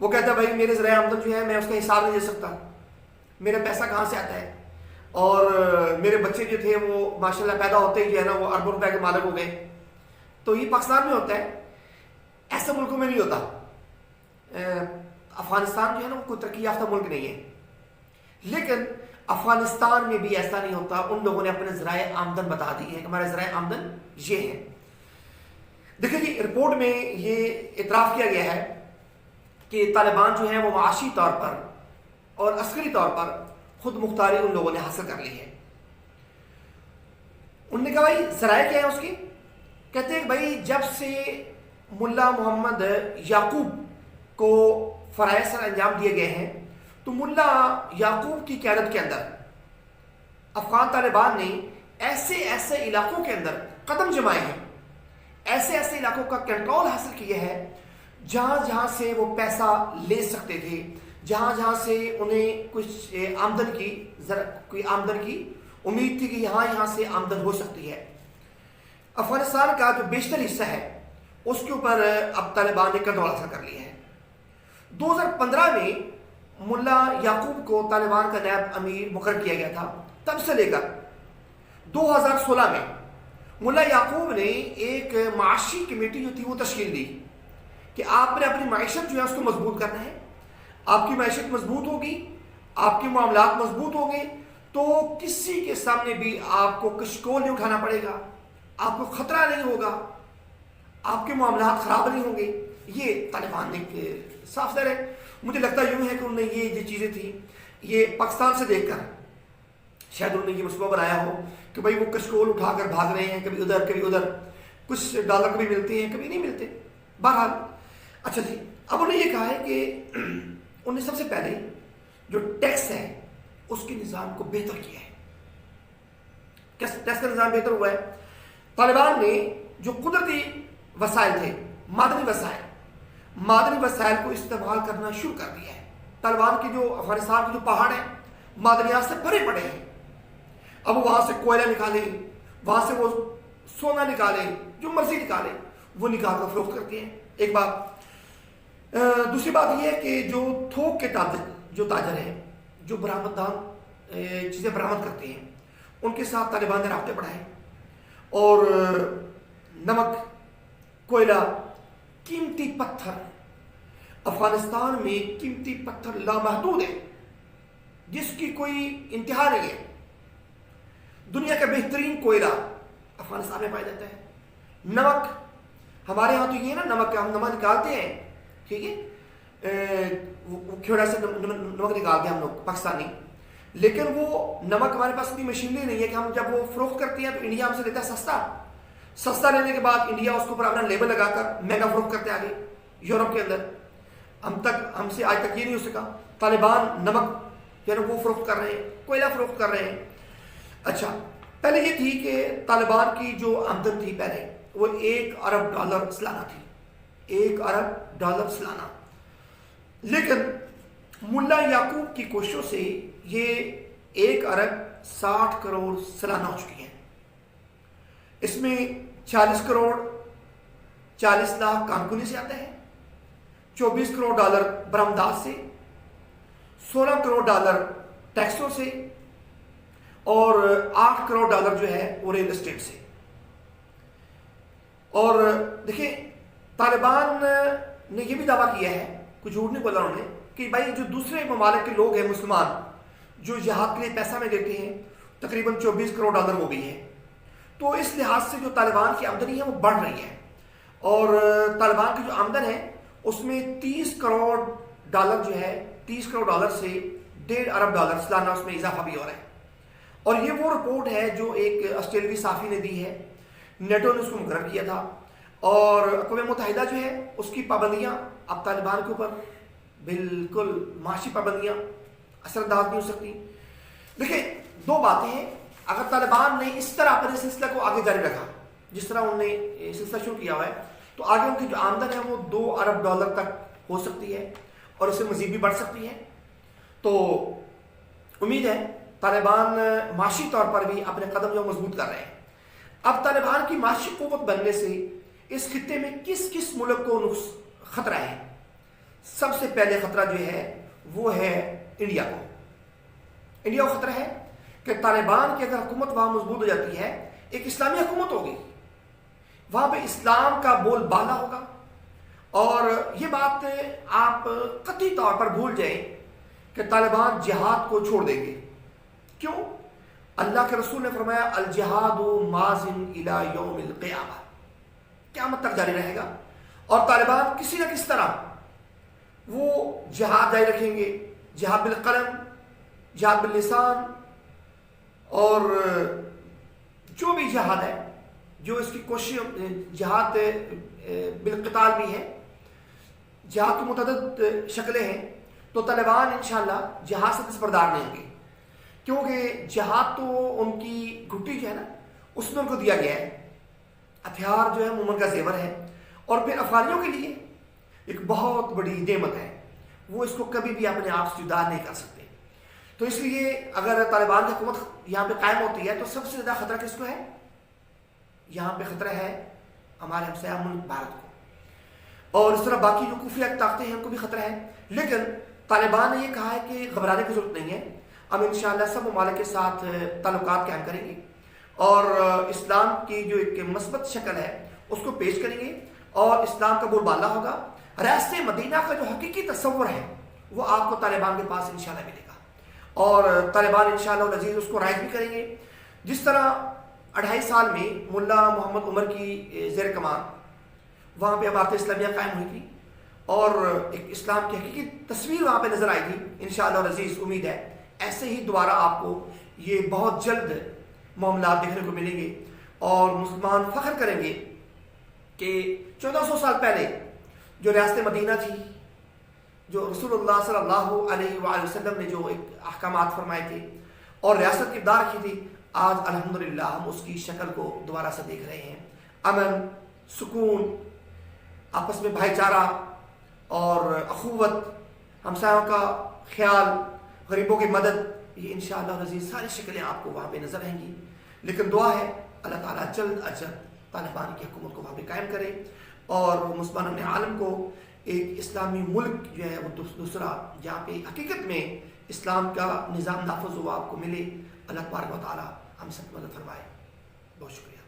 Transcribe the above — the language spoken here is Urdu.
وہ کہتا ہے بھائی میرے ذرائع آمدن جو ہے میں اس کا حساب نہیں دے سکتا، میرا پیسہ کہاں سے آتا ہے، اور میرے بچے جو تھے وہ ماشاءاللہ پیدا ہوتے ہی جو ہے نا وہ اربوں روپے کے مالک ہو گئے. تو یہ پاکستان میں ہوتا ہے، ایسے ملکوں میں نہیں ہوتا. افغانستان جو ہے نا وہ کوئی ترقی یافتہ ملک نہیں ہے، لیکن افغانستان میں بھی ایسا نہیں ہوتا. ان لوگوں نے اپنے ذرائع آمدن بتا دی ہے کہ ہمارے ذرائع آمدن یہ ہے. دیکھیں جی رپورٹ میں یہ اعتراف کیا گیا ہے کہ طالبان جو ہیں وہ معاشی طور پر اور عسکری طور پر خود مختاری ان لوگوں نے حاصل کر لی ہے. انہوں نے کہا بھائی ذرائع کیا ہے اس کے، کہتے ہیں بھائی جب سے ملا محمد یعقوب کو فرائض سر انجام دیے گئے ہیں تو ملا یعقوب کی قیادت کے اندر افغان طالبان نے ایسے ایسے علاقوں کے اندر قدم جمائے ہیں، ایسے ایسے علاقوں کا کنٹرول حاصل کیا ہے جہاں جہاں سے وہ پیسہ لے سکتے تھے، جہاں جہاں سے انہیں کچھ کوئی آمدن کی امید تھی کہ یہاں سے آمدن ہو سکتی ہے. افغانستان کا جو بیشتر حصہ ہے اس کے اوپر اب طالبان نے کنٹرول حاصل کر لیا ہے. 2015 میں ملا یعقوب کو طالبان کا نائب امیر مقرر کیا گیا تھا. تب سے لے کر 2016 میں ملا یعقوب نے ایک معاشی کمیٹی جو تھی وہ تشکیل دی کہ آپ نے اپنی معیشت جو ہے اس کو مضبوط کرنا ہے. آپ کی معیشت مضبوط ہوگی، آپ کے معاملات مضبوط ہوں گے تو کسی کے سامنے بھی آپ کو کشکول نہیں اٹھانا پڑے گا، آپ کو خطرہ نہیں ہوگا، آپ کے معاملات خراب نہیں ہوں گے. یہ طالبان نے صاف ظاہر ہے، مجھے لگتا یوں ہے کہ انہوں نے یہ جو چیزیں تھیں یہ پاکستان سے دیکھ کر شاید انہوں نے یہ منصوبہ بنایا ہو کہ بھائی وہ کشکول اٹھا کر بھاگ رہے ہیں، کبھی ادھر کچھ ڈالر کبھی ملتے ہیں کبھی نہیں ملتے. بہرحال اچھا جی، اب انہوں نے یہ کہا ہے کہ انہوں نے سب سے پہلے جو ٹیکس ہے اس کے نظام کو بہتر کیا ہے. ٹیکس کا نظام بہتر ہوا ہے. طالبان نے جو قدرتی وسائل تھے، مادنی وسائل کو استعمال کرنا شروع کر دیا ہے. طالبان کے جو افغانستان کے جو پہاڑ ہیں معدنیات سے بھرے پڑے ہیں. اب وہاں سے کوئلہ نکالیں، وہاں سے وہ سونا نکالیں، جو مرضی نکالیں وہ نکال کر فروخت کرتے ہیں. ایک بات. دوسری بات یہ ہے کہ جو تھوک کے جو تاجر ہیں، جو چیزیں برآمد کرتے ہیں، ان کے ساتھ طالبان نے رابطے بڑھائے اور نمک، کوئلہ، قیمتی پتھر، افغانستان میں قیمتی پتھر لامحدود ہے جس کی کوئی انتہا نہیں ہے. دنیا کا بہترین کوئلہ افغانستان میں پایا جاتا ہے. نمک ہمارے ہاں تو یہ ہے نا، نمک ہم نمک نکالتے ہیں، ٹھیک ہے، کھیوڑا سے نمک نکالتے ہیں ہم لوگ پاکستانی، لیکن وہ نمک ہمارے پاس اتنی مشینری نہیں ہے کہ ہم جب وہ فروخت کرتے ہیں تو انڈیا ہم سے لیتا ہے سستا لینے کے بعد انڈیا اس کے اوپر اپنا لیبل لگا کر مہنگا فروخت کرتے آگے یورپ کے اندر. ہم سے آج تک یہ نہیں ہو سکا. طالبان نمک یعنی وہ فروخت کر رہے ہیں، کوئلہ فروخت کر رہے ہیں. اچھا، پہلے یہ تھی کہ طالبان کی جو آمدن تھی پہلے وہ $1 ارب سالانہ تھی، $1 ارب سالانہ. لیکن ملا یعقوب کی کوششوں سے یہ 1 ارب 60 کروڑ سالانہ ہو چکی ہے. اس میں 40 کروڑ 40 لاکھ کانکنی سے آتا ہے، $24 کروڑ برآمدات سے، $16 کروڑ ٹیکسوں سے اور $8 کروڑ جو ہے وہ ریل اسٹیٹ سے. اور دیکھیں طالبان نے یہ بھی دعویٰ کیا ہے، کچھ جھوٹ نہیں بولا انہوں نے، کہ بھائی جو دوسرے ممالک کے لوگ ہیں مسلمان جو جہاد کے لیے پیسہ میں دیتے ہیں تقریباً $24 کروڑ وہ بھی ہے. تو اس لحاظ سے جو طالبان کی آمدنی ہے وہ بڑھ رہی ہے اور طالبان کی جو آمدن ہے اس میں $30 کروڑ جو ہے $30 کروڑ سے $1.5 ارب سالانہ اس میں اضافہ بھی ہو رہا ہے. اور یہ وہ رپورٹ ہے جو ایک آسٹریلوی صحافی نے دی ہے، نیٹو نے اس کو مقرر کیا تھا. اور اقوام متحدہ جو ہے اس کی پابندیاں اب طالبان کے اوپر بالکل معاشی پابندیاں اثر انداز نہیں ہو سکتی. دیکھیں دو باتیں ہیں، اگر طالبان نے اس طرح اپنے سلسلہ کو آگے جاری رکھا جس طرح انہوں نے سلسلہ شروع کیا ہوا ہے تو آگے ان کی جو آمدن ہے وہ $2 ارب تک ہو سکتی ہے اور اس سے مزید بھی بڑھ سکتی ہے. تو امید ہے طالبان معاشی طور پر بھی اپنے قدم جو مضبوط کر رہے ہیں. اب طالبان کی معاشی قوت بننے سے اس خطے میں کس کس ملک کو خطرہ ہے؟ سب سے پہلے خطرہ جو ہے وہ ہے انڈیا کو. انڈیا کو خطرہ ہے کہ طالبان کی اگر حکومت وہاں مضبوط ہو جاتی ہے، ایک اسلامی حکومت ہوگی، وہاں پہ اسلام کا بول بالا ہوگا. اور یہ بات آپ قطعی طور پر بھول جائیں کہ طالبان جہاد کو چھوڑ دیں گے. کیوں؟ اللہ کے رسول نے فرمایا الجہاد ماضٍ الی یوم القیامہ، قیامت تک جاری رہے گا. اور طالبان کسی نہ کسی طرح وہ جہاد جاری رکھیں گے، جہاد بالقلم، جہاد باللسان، اور جو بھی جہاد ہے، جو اس کی کوشش، جہاد بالقتال بھی ہے، جہاد کی متعدد شکلیں ہیں. تو طالبان انشاءاللہ جہاد سے دستبردار نہیں ہوں گے، کیونکہ جہاد تو ان کی گھٹی جو ہے نا اس میں ان کو دیا گیا ہے. ہتھیار جو ہے مومن کا زیور ہے، اور پھر افغانیوں کے لیے ایک بہت بڑی نعمت ہے، وہ اس کو کبھی بھی اپنے آپ سے جدا نہیں کر سکتے. تو اس لیے اگر طالبان کی حکومت یہاں پہ قائم ہوتی ہے تو سب سے زیادہ خطرہ کس کو ہے؟ یہاں پہ خطرہ ہے ہمارے ہمسایہ ملک بھارت کو، اور اس طرح باقی جو خفیہ طاقتیں ہیں ان کو بھی خطرہ ہے. لیکن طالبان نے یہ کہا ہے کہ گھبرانے کی ضرورت نہیں ہے، ہم انشاءاللہ سب ممالک کے ساتھ تعلقات قائم کریں گے، اور اسلام کی جو ایک مثبت شکل ہے اس کو پیش کریں گے، اور اسلام کا بول بالا ہوگا. ریاست مدینہ کا جو حقیقی تصور ہے وہ آپ کو طالبان کے پاس انشاءاللہ ملے گا، اور طالبان انشاءاللہ العزیز اس کو رائج بھی کریں گے. جس طرح 2.5 سال میں ملا محمد عمر کی زیر کمان وہاں پہ عمارت اسلامیہ قائم ہوئی تھی، اور ایک اسلام کی حقیقی تصویر وہاں پہ نظر آئی تھی. انشاءاللہ العزیز امید ہے ایسے ہی دوبارہ آپ کو یہ بہت جلد معاملات دیکھنے کو ملیں گے، اور مسلمان فخر کریں گے کہ 1400 سال پہلے جو ریاست مدینہ تھی، جو رسول اللہ صلی اللہ علیہ وآلہ وسلم نے جو ایک احکامات فرمائے تھے اور ریاست کی ابداع رکھی تھی، آج الحمدللہ ہم اس کی شکل کو دوبارہ سے دیکھ رہے ہیں. امن، سکون، آپس میں بھائی چارہ اور اخوت، ہمسایوں کا خیال، غریبوں کی مدد، یہ انشاءاللہ العزیز ساری شکلیں آپ کو وہاں پہ نظر آئیں گی. لیکن دعا ہے اللہ تعالیٰ جلد از جلد طالبان کی حکومت کو وہاں پہ قائم کرے، اور مسلمانوں عالم کو ایک اسلامی ملک جو ہے وہ دوسرا جہاں پہ حقیقت میں اسلام کا نظام نافذ ہوا آپ کو ملے. اللہ تبارک و تعالیٰ ہم سب مدد فرمائے. بہت شکریہ.